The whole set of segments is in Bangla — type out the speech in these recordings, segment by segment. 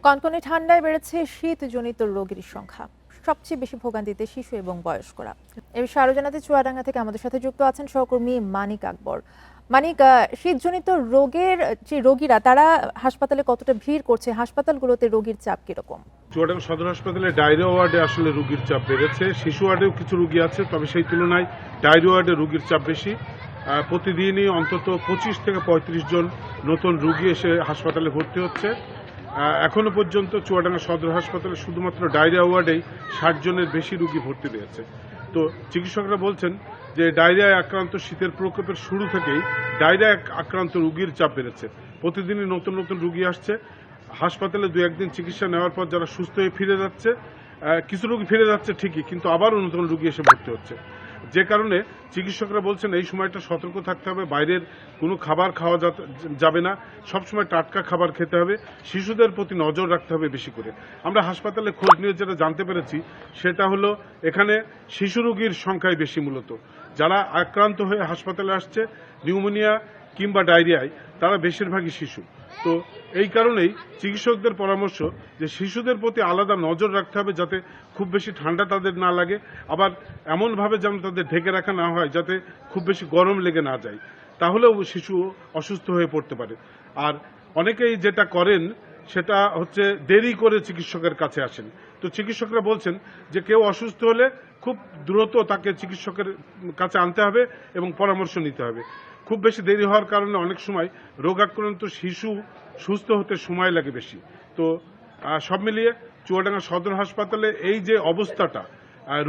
কনকনে ঠান্ডায় বেড়েছে শীতজনিত রোগীর সংখ্যা। সবচেয়ে বেশি ভোগান্তিতে শিশু এবং বয়স্করা। এ বিষয়ে আরো জানাতে চুয়াডাঙ্গা থেকে আমাদের সাথে যুক্ত আছেন সহকর্মী মানিক আকবর। মানিক, শীতজনিত রোগের যে রোগীরা তারা হাসপাতালে কতটা ভিড় করছে, হাসপাতালগুলোতে রোগীর চাপ কিরকম? চুয়াডাঙ্গা সদর হাসপাতালে ডায়রিয়া ওয়ার্ডে আসলে রোগীর চাপ বেড়েছে। শিশু ওয়ার্ডেও কিছু রোগী আছে, তবে সেই তুলনায় ডায়রিয়া ওয়ার্ডে রোগীর চাপ বেশি। প্রতিদিনই অন্তত 25 থেকে 35 জন নতুন রোগী এসে হাসপাতালে ভর্তি হচ্ছে। এখনো পর্যন্ত চুয়াডাঙ্গা সদর হাসপাতালে শুধুমাত্র ডায়রিয়া ওয়ার্ডেই 60 জনের বেশি রোগী ভর্তি রয়েছে। তো চিকিৎসকরা বলছেন যে ডায়রিয়ায় আক্রান্ত শীতের প্রকোপের শুরু থেকেই ডায়রিয়া আক্রান্ত রোগীর চাপ বেড়েছে। প্রতিদিনই নতুন নতুন রোগী আসছে। হাসপাতালে দু একদিন চিকিৎসা নেওয়ার পর যারা সুস্থ হয়ে ফিরে যাচ্ছে, কিছু রোগী ফিরে যাচ্ছে ঠিকই, কিন্তু আবারও নতুন রোগী এসে ভর্তি হচ্ছে। যে কারণে চিকিৎসকরা বলছেন এই সময়টা সতর্ক থাকতে হবে, বাইরের কোনো খাবার খাওয়া যাবে না, সবসময় টাটকা খাবার খেতে হবে, শিশুদের প্রতি নজর রাখতে হবে বেশি করে। আমরা হাসপাতালে খোঁজ নিয়ে যেটা জানতে পেরেছি সেটা হলো এখানে শিশু রোগীর সংখ্যাই বেশি। মূলত যারা আক্রান্ত হয়ে হাসপাতালে আসছে নিউমোনিয়া কিংবা ডায়রিয়ায়, তারা বেশিরভাগই শিশু। তো এই কারণেই চিকিৎসকদের পরামর্শ যে শিশুদের প্রতি আলাদা নজর রাখতে হবে, যাতে খুব বেশি ঠান্ডা তাদের না লাগে, আবার এমনভাবে যেন তাদের ঢেকে রাখা না হয় যাতে খুব বেশি গরম লেগে না যায়, তাহলেও শিশু অসুস্থ হয়ে পড়তে পারে। আর অনেকেই যেটা করেন সেটা হচ্ছে দেরি করে চিকিৎসকের কাছে আসেন। তো চিকিৎসকরা বলছেন যে কেউ অসুস্থ হলে খুব দ্রুত তাকে চিকিৎসকের কাছে আনতে হবে এবং পরামর্শ নিতে হবে। খুব বেশি দেরি হওয়ার কারণে অনেক সময় রোগাক্রান্ত শিশু সুস্থ হতে সময় লাগে বেশি। তো সব মিলিয়ে চুয়াডাঙ্গা সদর হাসপাতালে এই যে অবস্থাটা,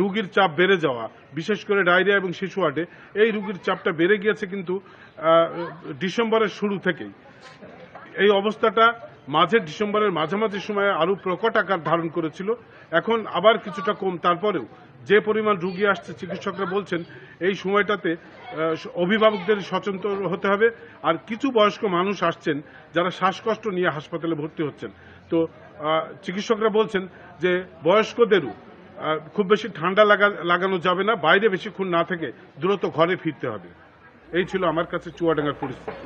রোগীর চাপ বেড়ে যাওয়া, বিশেষ করে ডায়রিয়া এবং শিশু ওয়ার্ডে এই রোগীর চাপটা বেড়ে গিয়েছে কিন্তু ডিসেম্বরের শুরু থেকেই। এই অবস্থাটা ডিসেম্বরের মাঝামাঝি সময়ে আরো প্রকট আকার ধারণ করেছিল। এখন আবার কিছুটা কম, তারপরেও যে পরিমাণ রোগী আসছে চিকিৎসকরা বলছেন এই সময়টাতে অভিভাবকদের সচেতন হতে হবে। আর কিছু বয়স্ক মানুষ আসছেন যারা শ্বাসকষ্ট নিয়ে হাসপাতালে ভর্তি হচ্ছেন। তো চিকিৎসকরা বলছেন যে বয়স্কদেরও খুব বেশি ঠান্ডা লাগানো যাবে না, বাইরে বেশিক্ষণ না থেকে দ্রুত ঘরে ফিরতে হবে। এই ছিল আমার কাছে চুয়াডাঙ্গার পরিস্থিতি।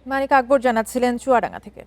মানিক আকবর জানাচ্ছিলেন চুয়াডাঙ্গা থেকে।